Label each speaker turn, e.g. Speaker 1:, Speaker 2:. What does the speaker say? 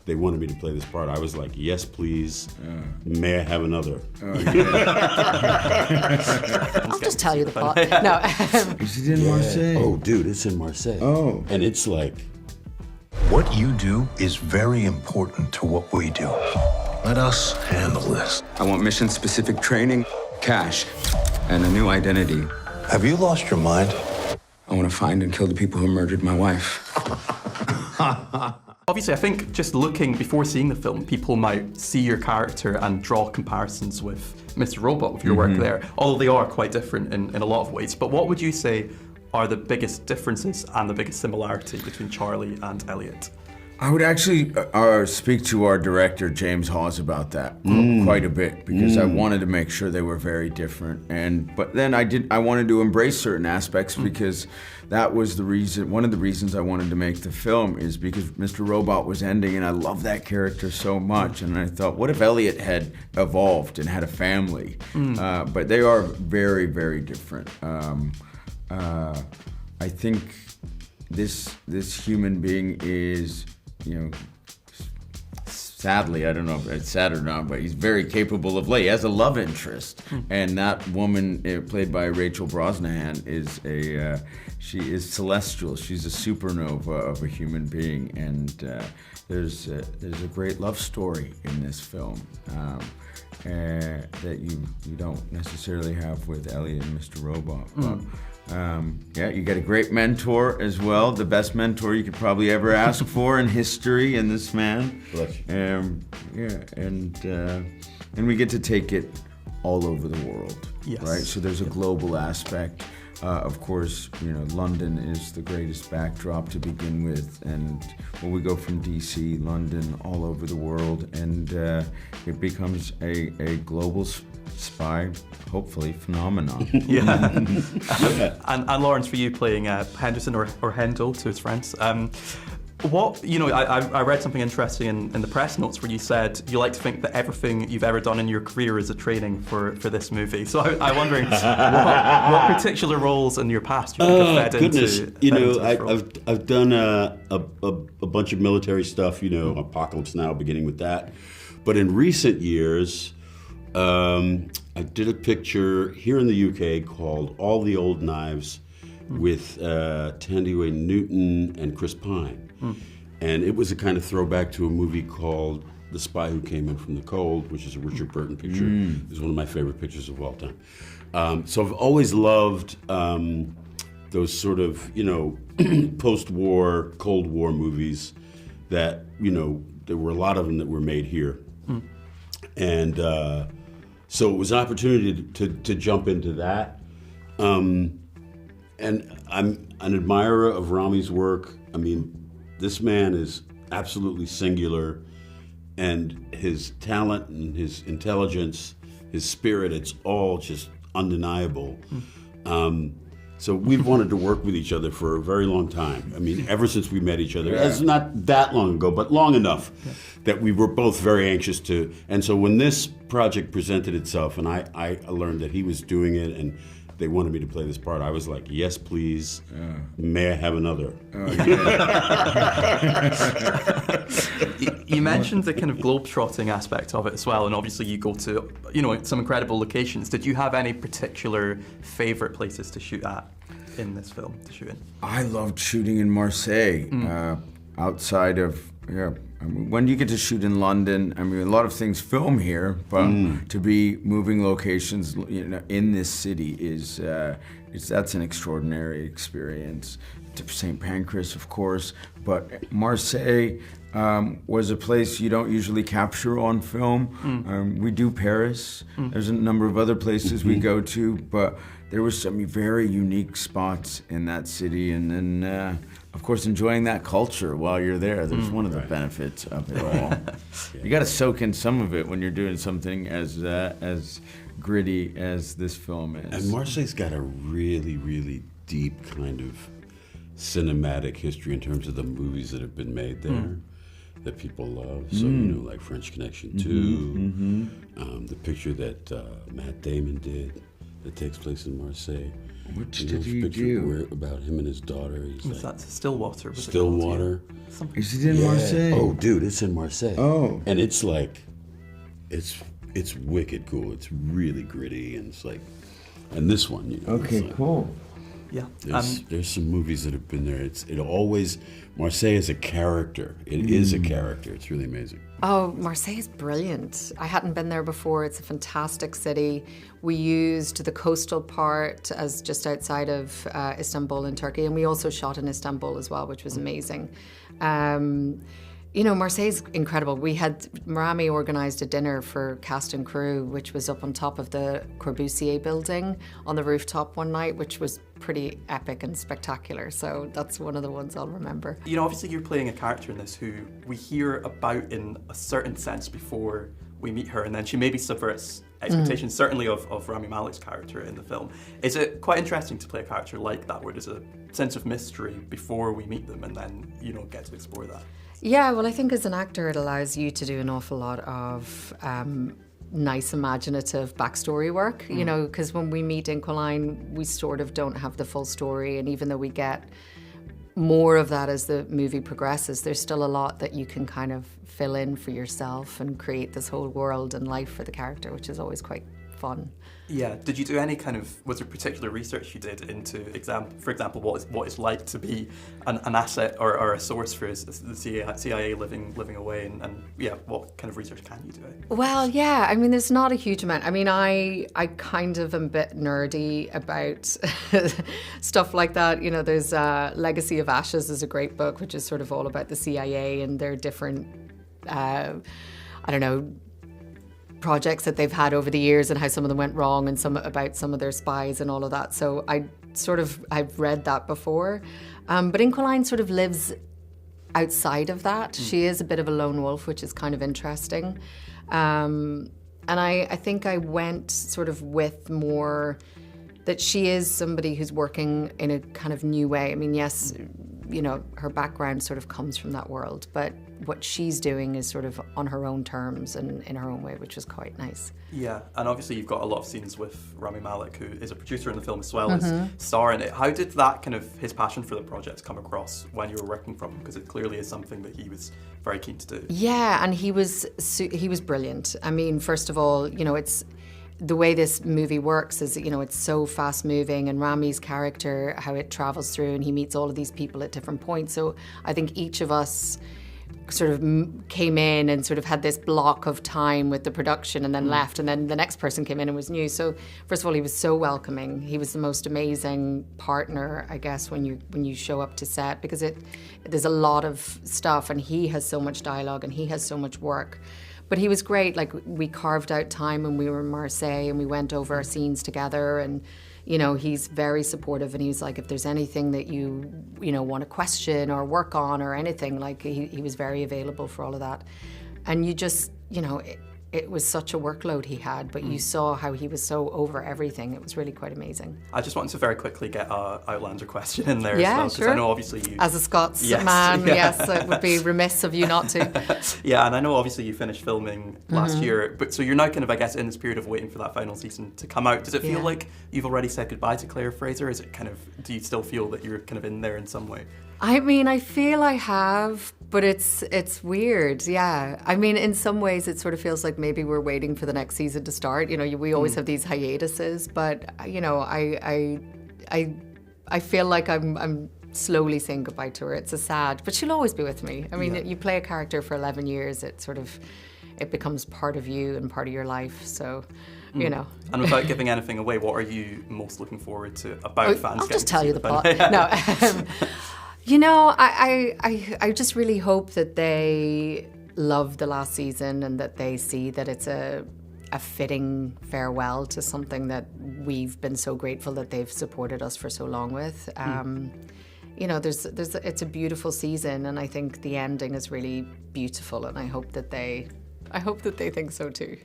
Speaker 1: they wanted me to play this part, I was like, yes, please. May I have another?
Speaker 2: I'll just tell you the plot. No.
Speaker 3: Is it in Marseille?
Speaker 1: Oh, dude, it's in Marseille.
Speaker 3: Oh.
Speaker 1: And it's like...
Speaker 4: What you do is very important to what we do. Let us handle this.
Speaker 5: I want mission-specific training, cash, and a new identity.
Speaker 4: Have you lost your mind?
Speaker 5: I want to find and kill the people who murdered my wife.
Speaker 6: Obviously, I think just looking, before seeing the film, people might see your character and draw comparisons with Mr. Robot, with your work there, although they are quite different in a lot of ways. But what would you say are the biggest differences and the biggest similarity between Charlie and Elliot?
Speaker 3: I would actually speak to our director, James Hawes, about that quite a bit, because I wanted to make sure they were very different. But then I wanted to embrace certain aspects, because that was the reason, one of the reasons I wanted to make the film, is because Mr. Robot was ending and I love that character so much. And I thought, what if Elliot had evolved and had a family? But they are very, very different. I think this human being is, sadly, I don't know if it's sad or not, but he's very capable of He has a love interest, and that woman, played by Rachel Brosnahan, she is celestial. She's a supernova of a human being, and there's a great love story in this film that you don't necessarily have with Elliot and Mr. Robot. But, you get a great mentor as well, the best mentor you could probably ever ask for in history in this man. And we get to take it all over the world, right? So there's a global aspect. Of course, London is the greatest backdrop to begin with, and when we go from DC, London, all over the world, and it becomes a global spy, hopefully, phenomenon.
Speaker 6: And Lawrence, for you playing Henderson or Hendel to his friends, I read something interesting in the press notes where you said you like to think that everything you've ever done in your career is a training for this movie. So I'm wondering what particular roles in your past you think have fed into.
Speaker 1: I've done a bunch of military stuff. Apocalypse Now, beginning with that. But in recent years, I did a picture here in the UK called All the Old Knives with Tandy Newton and Chris Pine. And it was a kind of throwback to a movie called The Spy Who Came In From the Cold, which is a Richard Burton picture. It's one of my favorite pictures of all time. So I've always loved those sort of, post-war, Cold War movies that, there were a lot of them that were made here. And so it was an opportunity to jump into that. And I'm an admirer of Rami's work. I mean, this man is absolutely singular, and his talent and his intelligence, his spirit, it's all just undeniable. So we've wanted to work with each other for a very long time. I mean, ever since we met each other. It's not that long ago, but long enough that we were both very anxious to. And so when this project presented itself and I learned that he was doing it and they wanted me to play this part, I was like, yes, please. May I have another?
Speaker 6: You mentioned the kind of globe-trotting aspect of it as well, and obviously you go to, some incredible locations. Did you have any particular favorite places to shoot at in this film, to shoot in?
Speaker 3: I loved shooting in Marseille, outside of, when you get to shoot in London, a lot of things film here, but to be moving locations, in this city that's an extraordinary experience. To St. Pancras, of course, but Marseille was a place you don't usually capture on film. We do Paris. There's a number of other places we go to, but there were some very unique spots in that city, and then of course, enjoying that culture while you're there. There's one of the benefits of it all. You got to soak in some of it when you're doing something as gritty as this film is.
Speaker 1: And Marseille's got a really, really deep kind of cinematic history in terms of the movies that have been made there that people love. So, like French Connection 2, the picture that Matt Damon did, that takes place in Marseille.
Speaker 3: Which
Speaker 1: You know,
Speaker 3: did
Speaker 1: this
Speaker 3: he
Speaker 1: picture
Speaker 3: do?
Speaker 1: where, about him and his daughter. He's
Speaker 6: Was
Speaker 1: like,
Speaker 6: that Stillwater? Was it
Speaker 1: Stillwater.
Speaker 6: called?
Speaker 3: Is it in
Speaker 1: Yeah.
Speaker 3: Marseille?
Speaker 1: Oh, dude, it's in Marseille.
Speaker 3: Oh.
Speaker 1: And it's like, it's wicked cool. It's really gritty, and it's like, and this one, you know.
Speaker 3: Okay,
Speaker 1: it's like,
Speaker 3: cool.
Speaker 6: Yeah.
Speaker 1: There's some movies that have been there. It always, Marseille is a character. It is a character. It's really amazing.
Speaker 2: Oh, Marseille is brilliant. I hadn't been there before. It's a fantastic city. We used the coastal part as just outside of Istanbul in Turkey, and we also shot in Istanbul as well, which was amazing. You know, Marseille's incredible. Rami organised a dinner for cast and crew, which was up on top of the Corbusier building on the rooftop one night, which was pretty epic and spectacular. So that's one of the ones I'll remember.
Speaker 6: You know, obviously you're playing a character in this who we hear about in a certain sense before we meet her, and then she maybe subverts expectations, certainly of Rami Malek's character in the film. Is it quite interesting to play a character like that, where there's a sense of mystery before we meet them and then, you know, get to explore that?
Speaker 2: Yeah, well, I think as an actor, it allows you to do an awful lot of nice, imaginative backstory work, you know, because when we meet Inqualine, we sort of don't have the full story, and even though we get more of that as the movie progresses, there's still a lot that you can kind of fill in for yourself and create this whole world and life for the character, which is always quite fun.
Speaker 6: Yeah. Did you do any kind of, was there particular research you did into, for example, what it's like to be an asset or a source for the CIA living away, and yeah, what kind of research can you do?
Speaker 2: Well, yeah, I mean, there's not a huge amount. I mean, I kind of am a bit nerdy about stuff like that. You know, there's Legacy of Ashes is a great book, which is sort of all about the CIA and their different, I don't know, projects that they've had over the years and how some of them went wrong, and some about some of their spies and all of that. So I've read that before. But Inqualine sort of lives outside of that. She is a bit of a lone wolf, which is kind of interesting. And I think I went sort of with more that she is somebody who's working in a kind of new way. I mean, yes, you know, her background sort of comes from that world, but what she's doing is sort of on her own terms and in her own way, which is quite nice.
Speaker 6: Yeah, and obviously you've got a lot of scenes with Rami Malek, who is a producer in the film as well as star in it. How did that kind of, his passion for the project come across when you were working from him? Because it clearly is something that he was very keen to do.
Speaker 2: Yeah, and he was brilliant. I mean, first of all, you know, it's the way this movie works is, you know, it's so fast moving, and Rami's character, how it travels through, and he meets all of these people at different points. So I think each of us sort of came in and sort of had this block of time with the production and then left, and then the next person came in and was new. So first of all, he was so welcoming. He was the most amazing partner, I guess, when you show up to set, because there's a lot of stuff, and he has so much dialogue and he has so much work. But he was great. Like, we carved out time when we were in Marseille, and we went over our scenes together, and you know, he's very supportive, and he's like, if there's anything that you know, want to question or work on or anything, like he was very available for all of that. And you just, you know, it was such a workload he had, but you saw how he was so over everything. It was really quite amazing.
Speaker 6: I just wanted to very quickly get an Outlander question in there
Speaker 2: Yeah,
Speaker 6: as well, because
Speaker 2: sure.
Speaker 6: I know obviously you...
Speaker 2: As a Scots
Speaker 6: Yes,
Speaker 2: man,
Speaker 6: yeah.
Speaker 2: yes, it would be remiss of you not to.
Speaker 6: Yeah, and I know obviously you finished filming last year, but so you're now kind of, I guess, in this period of waiting for that final season to come out. Does it feel like you've already said goodbye to Claire Fraser? Is it kind of, do you still feel that you're kind of in there in some way?
Speaker 2: I mean, I feel I have, but it's weird, yeah. I mean, in some ways it sort of feels like maybe we're waiting for the next season to start. You know, we always have these hiatuses, but, you know, I feel like I'm slowly saying goodbye to her. It's sad, but she'll always be with me. I mean, you play a character for 11 years, it becomes part of you and part of your life, so... You know.
Speaker 6: And without giving anything away, what are you most looking forward to about fans?
Speaker 2: I'll just tell
Speaker 6: see
Speaker 2: you the plot.
Speaker 6: film?
Speaker 2: No, you know, I just really hope that they love the last season, and that they see that it's a fitting farewell to something that we've been so grateful that they've supported us for so long with. You know, it's a beautiful season, and I think the ending is really beautiful, and I hope that they think so too.